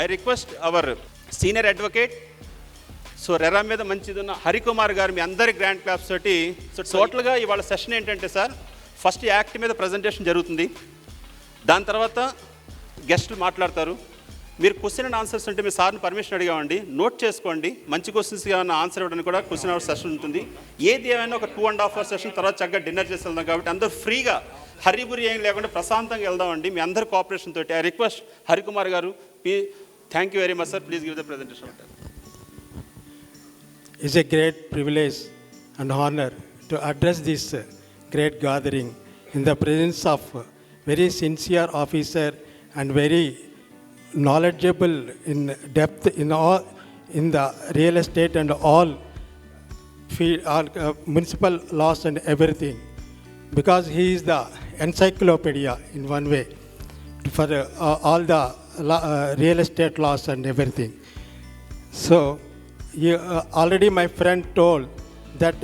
I request our senior advocate, so RERA మీద మంచిది ఉన్న హరికుమార్ గారు మీ అందరి గ్రాండ్ క్లాప్స్ తోటి. సో టోటల్గా ఇవాళ సెషన్ ఏంటంటే సార్, ఫస్ట్ యాక్ట్ మీద ప్రజెంటేషన్ జరుగుతుంది, దాని తర్వాత గెస్టులు మాట్లాడతారు. మీరు క్వశ్చన్ అండ్ ఆన్సర్స్ అంటే మీ సార్ని పర్మిషన్ అడిగామండి, నోట్ చేసుకోండి. మంచి క్వశ్చన్స్ ఏమైనా ఆన్సర్ ఇవ్వడానికి కూడా క్వశ్చన్ అవర్ సెషన్ ఉంటుంది. ఏది ఏమైనా ఒక 2.5 hour సెషన్, తర్వాత చక్కగా డిన్నర్ చేసి వెళ్దాం. కాబట్టి అందరూ ఫ్రీగా హరిబురి ఏం లేకుండా ప్రశాంతంగా వెళ్దామండి మీ అందరి కోఆపరేషన్ తోటి. ఐ రిక్వెస్ట్ హరికుమార్ గారు, thank you very much sir, please give the presentation. It's a great privilege and honor to address this great gathering in the presence of very sincere officer and very knowledgeable in depth in the real estate and all municipal laws and everything, because he is the encyclopedia in one way for all the real estate laws and everything. So already my friend told that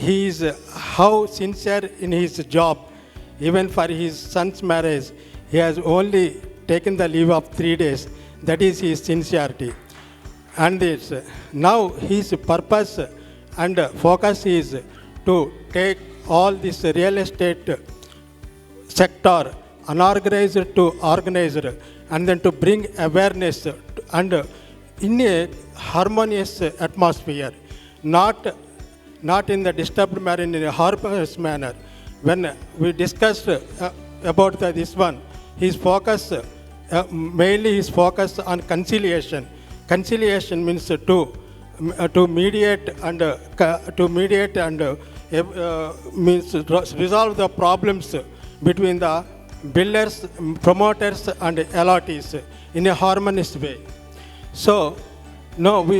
he is how sincere in his job. Even for his son's marriage, he has only taken the leave of 3 days. That is his sincerity. And now his purpose and focus is to take all this real estate sector unorganized to organized, and then to bring awareness and in a harmonious atmosphere, not in the disturbed manner, in a harmonious manner. When we discussed about this one, his focus mainly his focus on conciliation. Conciliation means to mediate and means resolve the problems between the builders, promoters, and allottees in a harmonious way. So now we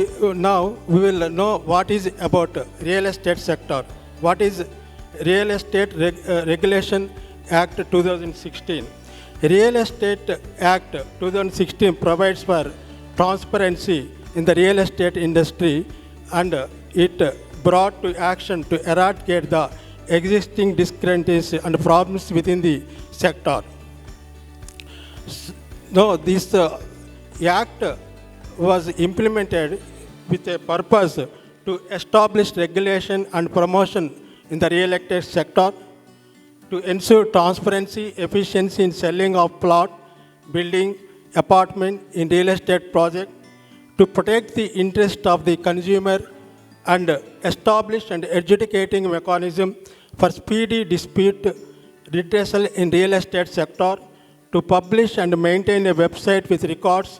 will know what is about real estate sector. What is Real Estate Regulation Act 2016? Real Estate Act 2016 provides for transparency in the real estate industry, and it brought to action to eradicate the existing discrepancies and problems within the sector. No, this act was implemented with a purpose to establish regulation and promotion in the real estate sector, to ensure transparency, efficiency in selling of plot, building, apartment in real estate project, to protect the interest of the consumer, and establish and adjudicating mechanism for speedy dispute redressal in real estate sector, to publish and maintain a website with records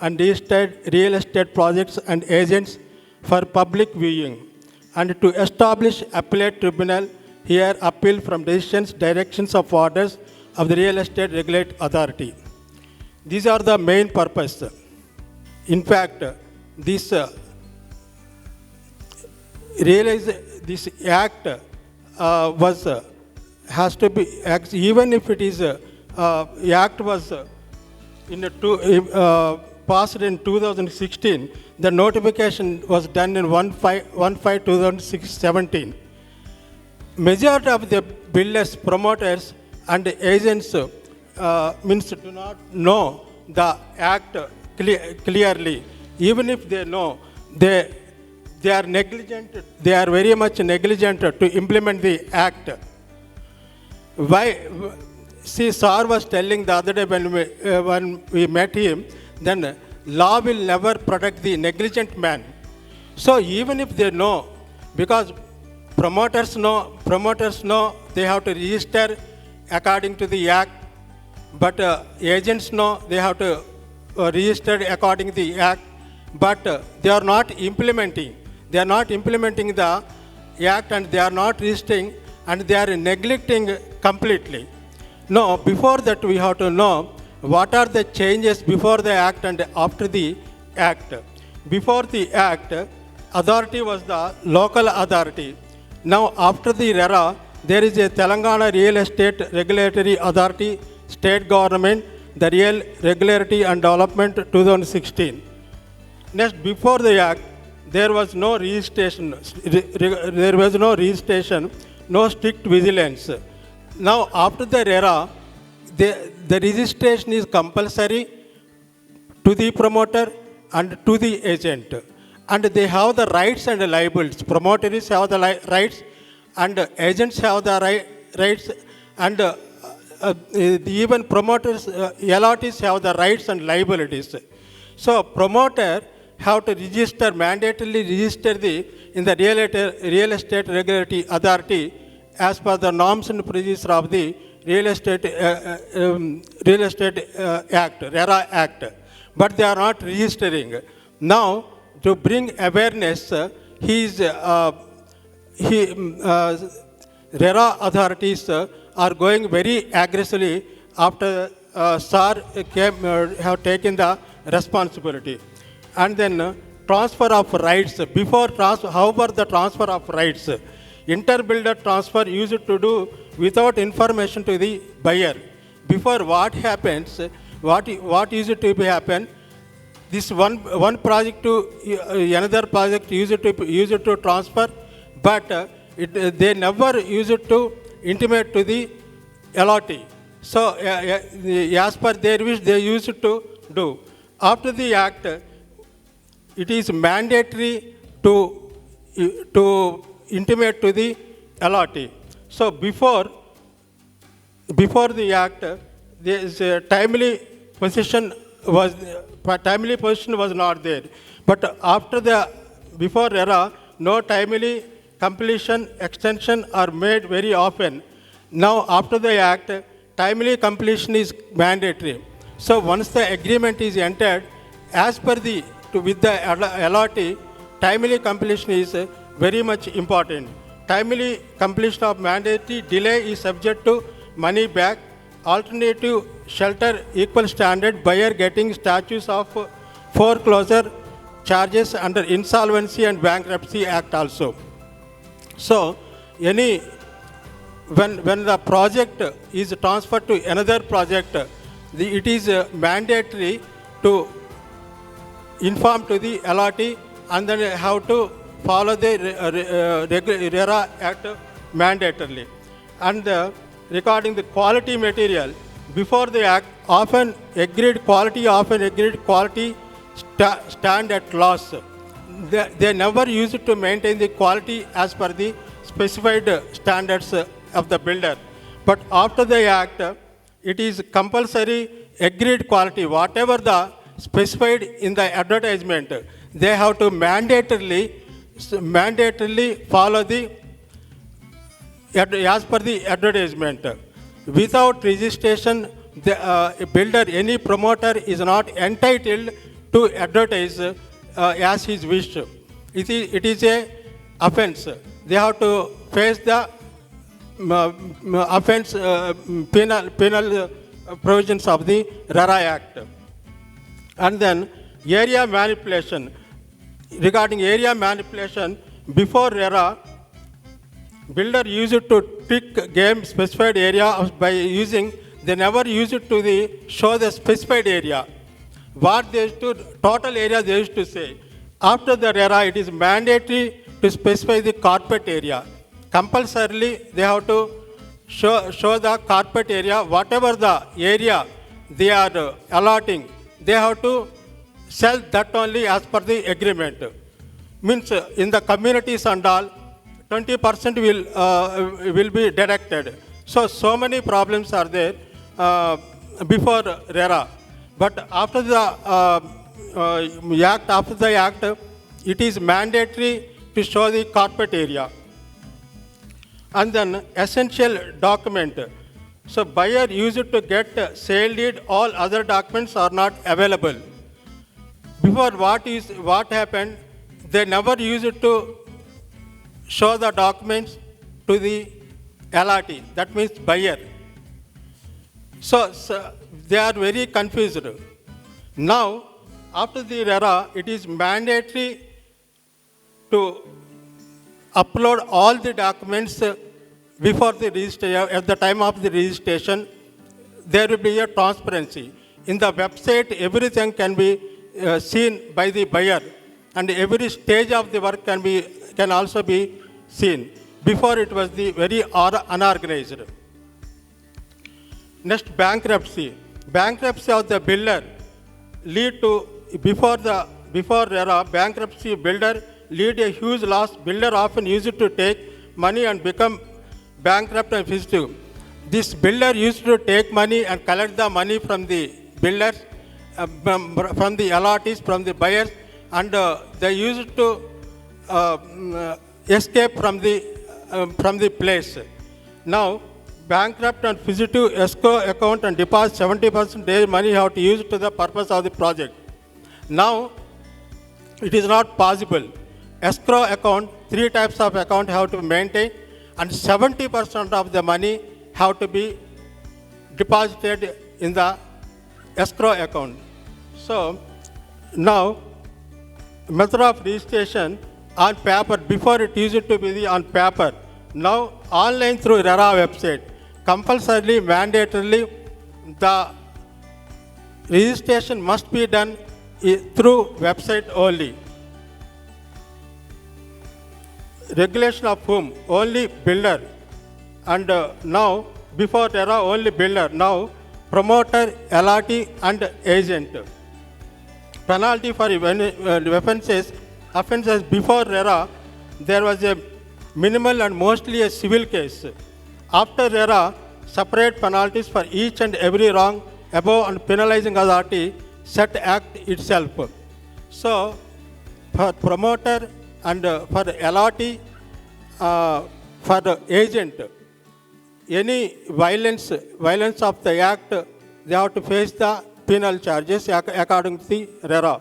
and registered real estate projects and agents for public viewing, and to establish appellate tribunal here appeal from decisions, directions of orders of the Real Estate Regulatory Authority. These are the main purpose. In fact, this act has to be, even if it is act was passed in 2016, the notification was done in 1/5/2017. Majority of the builders, promoters, and agents means do not know the act clearly. Even if they know, they are negligent. They are very much negligent to implement the act. Why? See, Sir was telling the other day when we met him, then law will never protect the negligent man. So even if they know, because promoters know they have to register according to the act, but agents know they have to register according to the act, but they are not implementing. They are not implementing the act, and they are not registering, and they are neglecting completely. No, before that we have to know what are the changes before the act and after the act. Before the act, authority was the local authority. Now after the RERA, there is a Telangana Real Estate Regulatory Authority, state government, the Real Regulatory and Development 2016. Next, before the act, there was no registration, no strict vigilance. Now after the RERA, the registration is compulsory to the promoter and to the agent. And they have the rights and liabilities. Promoters have the rights and agents have the rights, and even promoters, LRTs have the rights and liabilities. So promoter have to register, mandatorily register in the Real Estate Regulatory Authority as per the norms and procedures of the Real Estate Act, RERA Act. But they are not registering. Now, to bring awareness, RERA authorities are going very aggressively after SAR have taken the responsibility. And then transfer of rights. However, the transfer of rights, interbuilder transfer used to do without information to the buyer. Before what happens, what used to happen, this one project to another project used to transfer, but they never used to intimate to the LRT. So as per their wish, they used to do. After the act, it is mandatory to intimate to the LRT. So before the act, there is a timely position was not there. But before RERA, no timely completion extension are made very often. Now after the act, timely completion is mandatory. So once the agreement is entered, as per with the LRT, timely completion is very much important. Timely completion of mandatory delay is subject to money back, alternative shelter, equal standard, buyer getting statutes of foreclosure charges under Insolvency and Bankruptcy Act also. So when the project is transferred to another project, it is mandatory to inform to the LRT, and then have to follow the RERA Act mandatorily. And regarding the quality material, before the act, often agreed quality stand at loss. They never used to maintain the quality as per the specified standards of the builder. But after the act, it is compulsory agreed quality. Whatever the specified in the advertisement, they have to mandatorily follow as per the advertisement. Without registration, the builder, any promoter is not entitled to advertise as his wish. It is a offense. They have to face the offense penal provisions of the RERA Act. And then area manipulation. Regarding area manipulation, before RERA, builder used to pick game specified area by using, they never used to show the specified area. What they used to, total area they used to say. After the RERA, it is mandatory to specify the carpet area. Compulsorily, they have to show the carpet area, whatever the area they are allotting, they have to sell that only as per the agreement. Means in the communities and all, 20% will be deducted. So many problems are there before RERA. But after the act, it is mandatory to show the carpet area. And then essential document. So buyer used to get sale deed, all other documents are not available. Before what happened, they never used to show the documents to the LRT, that means buyer. So they are very confused. Now, after the RERA, it is mandatory to upload all the documents before the registration. At the time of the registration, there will be a transparency. In the website, everything can be seen by the buyer, and every stage of the work can also be seen. Before it was very unorganized. Next, bankruptcy. Bankruptcy of the builder. lead to, before RERA, bankruptcy builder lead a huge loss. Builder often used to take money and become bankrupt and fugitive. This builder used to take money and collect the money from the builders, from the allottees, from the buyers, and they used to escape from the place. Now, bankrupt and fugitive escrow account and deposit 70% their money have to use to the purpose of the project. Now, it is not possible. Escrow account, 3 types of account have to be maintained, and 70% of the money have to be deposited in the escrow account. So, now, method of registration on paper, before it used to be on paper, now online through RERA website. Compulsorily, mandatorily, the registration must be done through website only. Regulation of whom? Only builder. And now, before RERA, only builder. Now, promoter, LRT, and agent. Penalty for offenses before RERA, there was a minimal and mostly a civil case. After RERA, separate penalties for each and every wrong above and penalizing authority set act itself. So, for promoter and for LRT, for the agent, any violence of the act, they have to face the penal charges according to the RERA.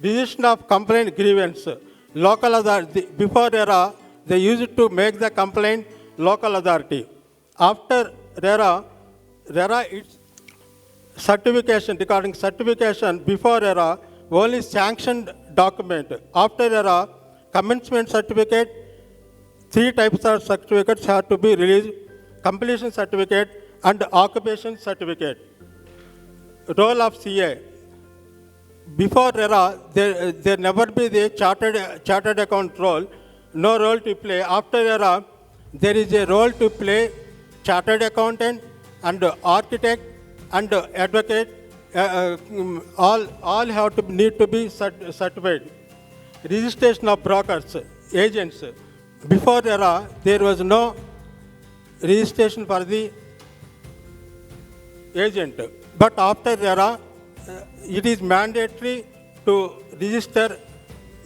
Resolution of complaint grievance. Local authority, before RERA, they used to make the complaint local authority. After RERA, its certification, regarding certification, before RERA, only sanctioned document. After RERA, commencement certificate, 3 types of certificates have to be released: completion certificate and occupation certificate. Role of CA. Before RERA, there never be the chartered account role, no role to play. After RERA, there is a role to play: chartered accountant and architect and advocate. All have to need to be certified. Registration of brokers, agents. Before RERA, there was no registration for the agent, but after RERA, it is mandatory to register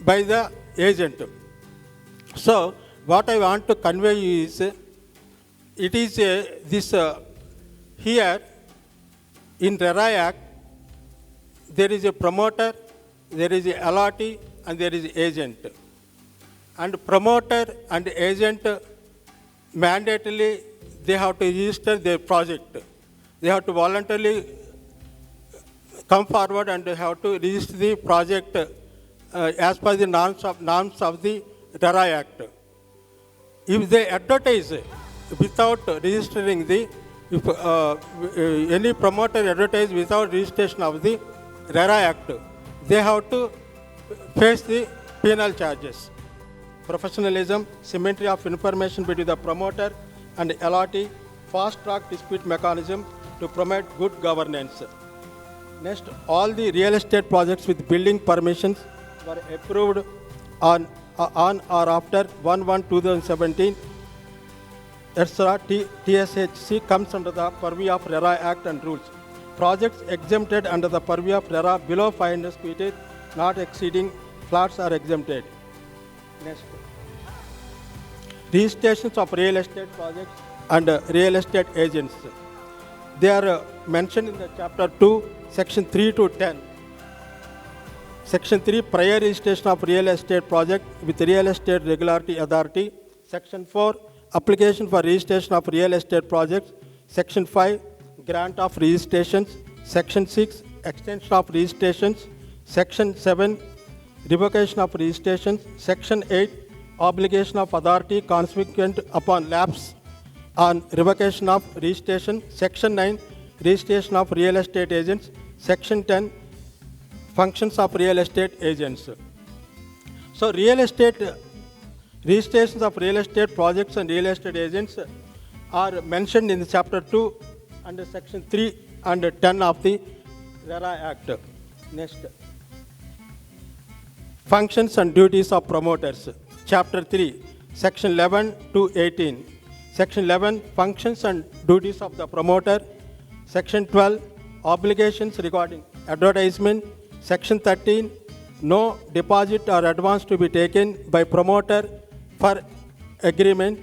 by the agent. So, what I want to convey is, it is here in RERA Act, there is a promoter, there is a LRT, and there is an agent. And promoter and agent, mandatorily, they have to register their project. They have to voluntarily come forward and have to register the project as per the norms of the RERA Act. If they advertise without registering any promoter advertise without registration of the RERA Act, they have to face the penal charges. Professionalism, symmetry of information between the promoter and LRT, fast-track dispute mechanism to promote good governance. Next, all the real estate projects with building permissions were approved on or after 1/1/2017. etc. TSHC comes under the purview of RERA Act and rules. Projects exempted under the purview of RERA below 500 square feet, not exceeding flats, are exempted. Next. Registrations of real estate projects and real estate agents. They are mentioned in the chapter 2, section 3 to 10. Section 3, prior registration of real estate project with real estate regulatory authority. Section 4, application for registration of real estate projects. Section 5, grant of registrations. Section 6, extension of registrations. Section 7, revocation of registrations. Section 8, obligation of authority consequent upon lapse on revocation of registration. Section 9, registration of real estate agents. Section 10, functions of real estate agents. So real estate registrations of real estate projects and real estate agents are mentioned in the chapter 2 under section 3 and 10 of the RERA Act. Next. Functions and duties of promoters. Chapter 3, Section 11 to 18. Section 11, functions and duties of the promoter. Section 12, obligations regarding advertisement. Section 13, no deposit or advance to be taken by promoter for agreement.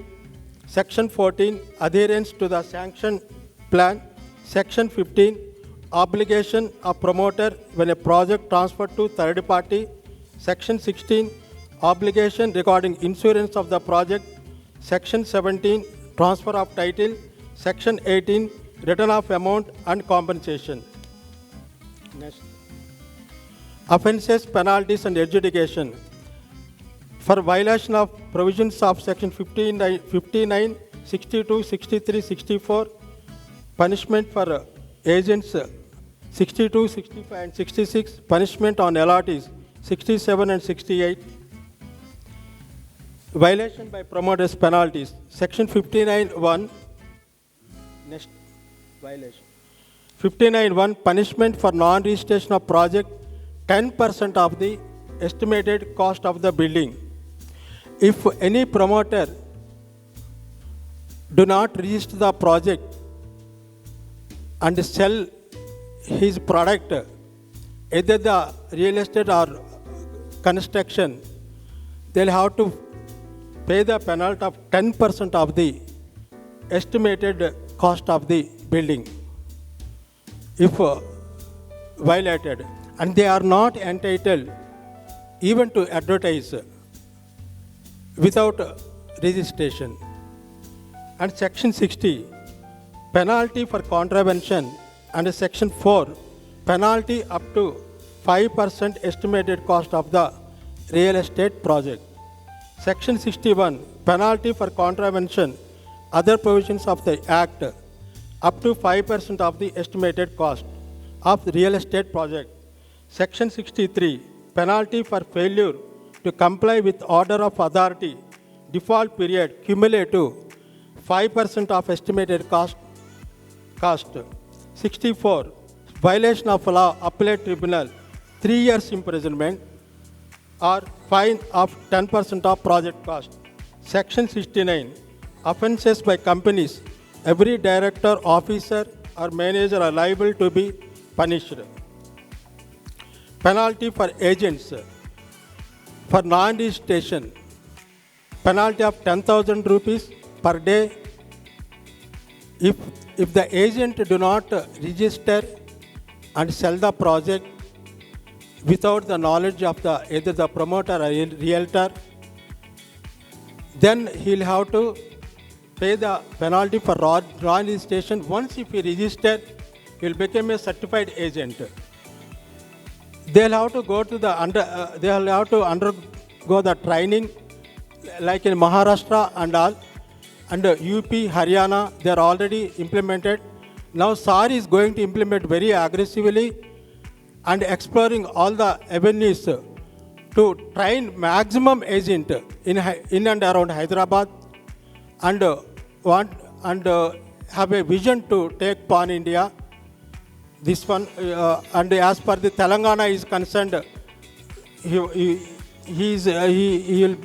Section 14, adherence to the sanction plan. Section 15, obligation of promoter when a project transferred to third party. Section 16, obligation regarding insurance of the project. Section 17, transfer of title. Section 18, return of amount and compensation. Next. Offenses, penalties and adjudication. For violation of provisions of Section 59, 62, 63, 64, punishment for agents 62, 65 and 66, punishment on allottees 67 and 68. Violation by promoters, penalties. Section 59(1). Next violation. 59(1), punishment for non-registration of project 10% of the estimated cost of the building. If any promoter do not register the project and sell his product, either the real estate or construction, they'll have to pay the penalty of 10% of the estimated cost of the building if violated. And they are not entitled even to advertise without registration. And Section 60, penalty for contravention, and Section 4, penalty up to 5% estimated cost of the real estate project. Section 61, penalty for contravention, other provisions of the Act, up to 5% of the estimated cost of the real estate project. Section 63, penalty for failure to comply with order of authority, default period, cumulative, 5% of estimated cost. 64, violation of law, appellate tribunal, 3 years imprisonment or fine of 10% of project cost. Section 69, offenses by companies, every director, officer or manager are liable to be punished. Penalty for agents, for non-registration, penalty of 10,000 rupees per day. If the agent do not register and sell the project without the knowledge of either the promoter or realtor, then he'll have to pay the penalty for non-registration. Once if he register, he'll become a certified agent. They'll have to go to they'll have to undergo the training, like in Maharashtra and all, and UP, Haryana, they are already implemented. Now SAR is going to implement very aggressively and exploring all the avenues to train maximum agent in and around Hyderabad, and have a vision to take Pan India. This one, and as per the Telangana is concerned, he will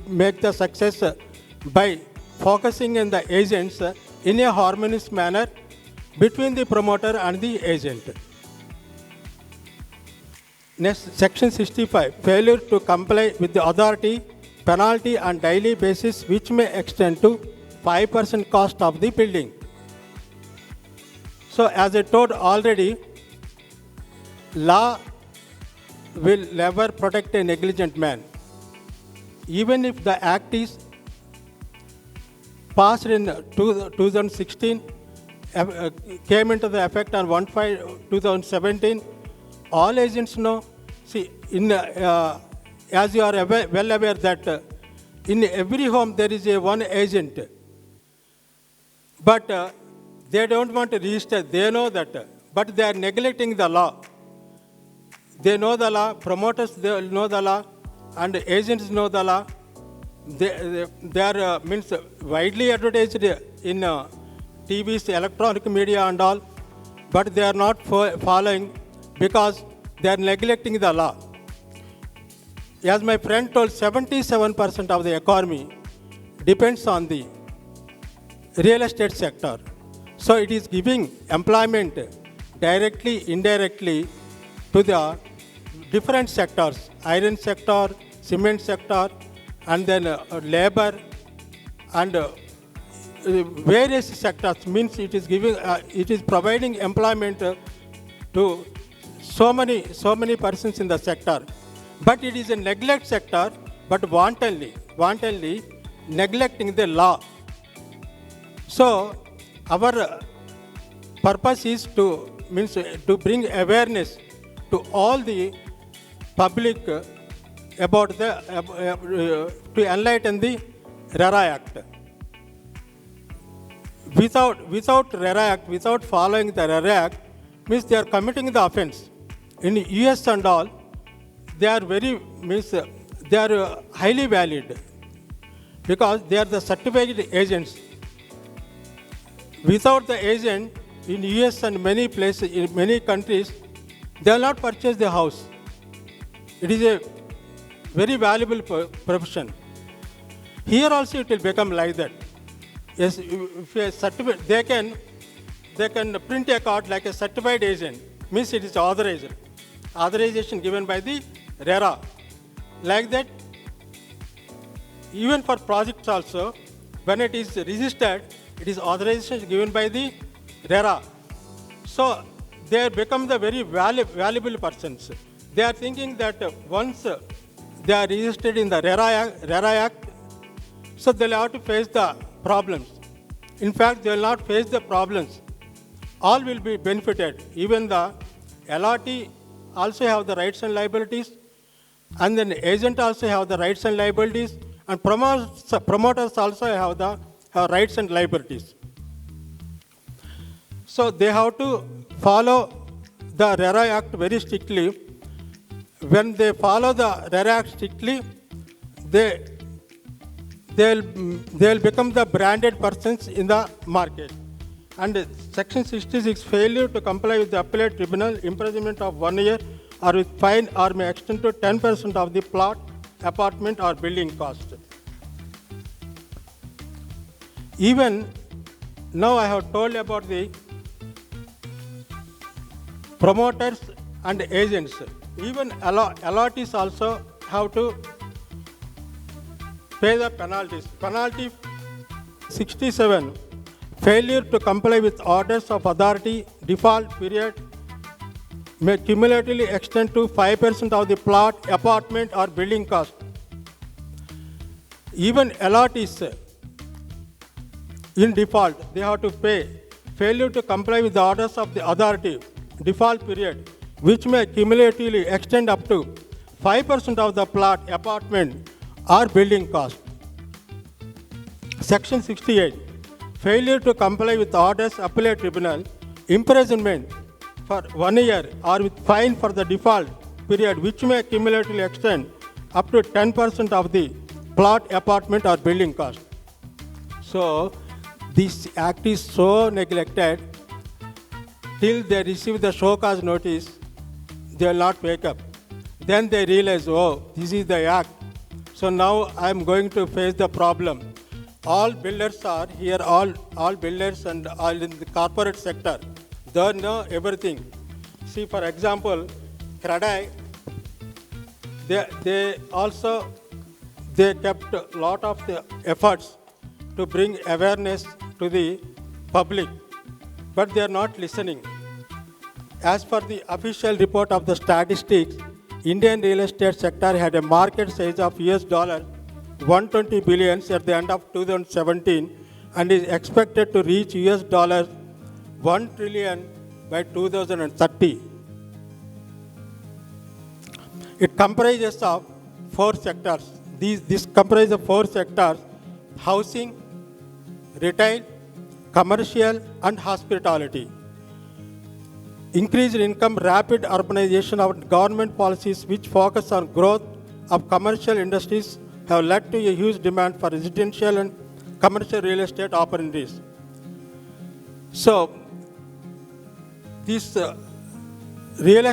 make the success by focusing on the agents in a harmonious manner between the promoter and the agent. Next, Section 65, failure to comply with the authority, penalty on daily basis which may extend to 5% cost of the building. So as I told already, law will never protect a negligent man. Even if the act is passed in 2016, came into the effect on 1/5/2017, all agents know. See, as you are well aware that in every home there is one agent, but they don't want to register. They know that, but they are neglecting the law. They know the law, promoters they know the law, and agents know the law. They are means widely advertised in TVs, electronic media and all, but they are not following because they are neglecting the law. As my friend told, 77% of the economy depends on the real estate sector. So it is giving employment directly, indirectly to the different sectors, iron sector, cement sector, and then labor and various sectors. Means it is giving, it is providing employment to so many persons in the sector. But it is a neglect sector, but wantonly neglecting the law. So our purpose is to bring awareness to all the public about the to enlighten the RERA Act. Without RERA Act, without following the RERA Act, means they are committing the offense. In US and all, they are they are highly valid because they are the certified agents. Without the agent, in US and many places, in many countries, they will not purchase the house. It is a very valuable profession. Here also it will become like that. Yes, if a certificate, they can print a card like a certified agent, means it is authorized. Authorization given by the RERA. Like that, even for projects also, when it is registered, it is authorization given by the RERA. So they become the very valuable persons. They are thinking that once they are registered in the RERA Act, so they will have to face the problems. In fact, they will not face the problems. All will be benefited. Even the LRT also have the rights and liabilities, and then agent also have the rights and liabilities, and promoters also have the rights and liabilities. So they have to follow the RERA Act very strictly. When they follow the RERA Act strictly, they'll become the branded persons in the market. And Section 66, failure to comply with the appellate tribunal, imprisonment of 1 year or with fine or may extend to 10% of the plot, apartment or building cost. Even now I have told about the promoters and agents. Even allottees also have to pay the penalties. Penalty 67, failure to comply with orders of authority, default period may cumulatively extend to 5% of the plot, apartment or building cost. Even allottees in default, they have to pay. Failure to comply with the orders of the authority, default period, which may cumulatively extend up to 5% of the plot, apartment or building cost. Section 68, failure to comply with orders appellate tribunal, imprisonment for 1 year or with fine for the default period, which may cumulatively extend up to 10% of the plot, apartment or building cost. So this act is so neglected till they receive the show cause notice, they will not wake up. Then they realize, oh, this is the act. So now I am going to face the problem. All builders are here, all builders and all in the corporate sector. They know everything. See, for example, CREDAI, they kept a lot of the efforts to bring awareness to the public, but they are not listening. As per the official report of the statistics, Indian real estate sector had a market size of $120 billion at the end of 2017 and is expected to reach $1 trillion by 2030. It comprises of 4 sectors. This comprises of 4 sectors: housing, retail, commercial and hospitality. Increased income, rapid urbanization of government policies which focus on growth of commercial industries have led to a huge demand for residential and commercial real estate opportunities. So, this real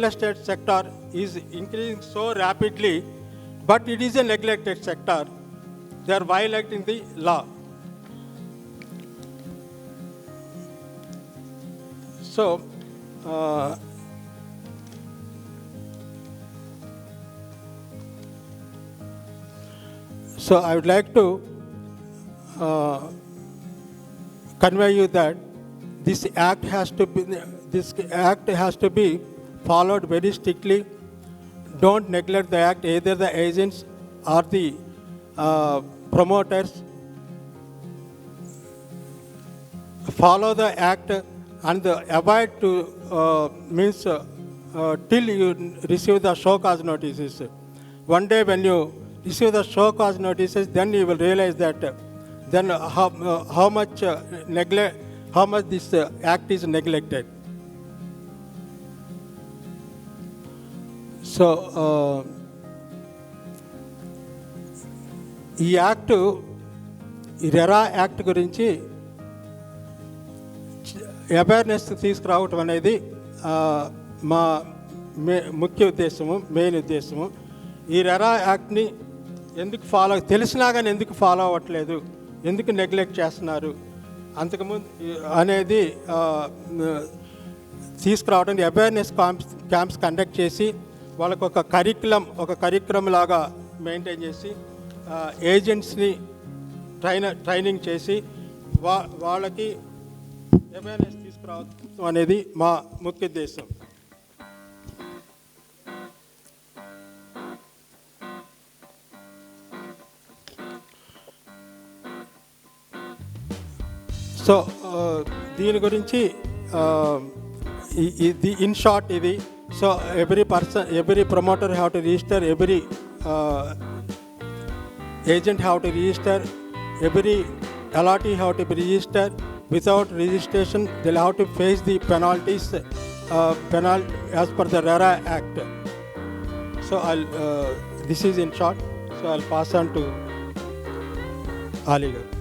estate sector is increasing so rapidly, but it is a neglected sector. They are violating the law. So, I would like to convey you that this act has to be followed very strictly. Don't neglect the act, either the agents or the promoters. Follow the act and avoid to till you receive the show cause notices. One day when you receive the show cause notices, then you will realize that then how much this act is neglected. So, ఈ act ఈ RERA act గురించి awareness తీసుకురావటం అనేది మా ముఖ్య ఉద్దేశము, main ఉద్దేశము. ఈ రెరా యాక్ట్ని ఎందుకు తెలిసినా కానీ ఎందుకు ఫాలో అవ్వట్లేదు, ఎందుకు నెగ్లెక్ట్ చేస్తున్నారు అంతకుముందు అనేది తీసుకురావడానికి అవేర్నెస్ క్యాంప్స్ కండక్ట్ చేసి వాళ్ళకు ఒక కరిక్యులం లాగా మెయింటైన్ చేసి ఏజెంట్స్ని ట్రైనింగ్ చేసి వాళ్ళకి అవేర్నెస్ తీసుకురావడం అనేది మా ముఖ్య ఉద్దేశం. సో దీని గురించి ఇన్ షార్ట్ ఇది. So every promoter have to register, every agent have to register, every allotee have to be registered. Without registration, they'll have to face the penalties as per the RERA Act. So this is in short. So I'll pass on to Ali garu.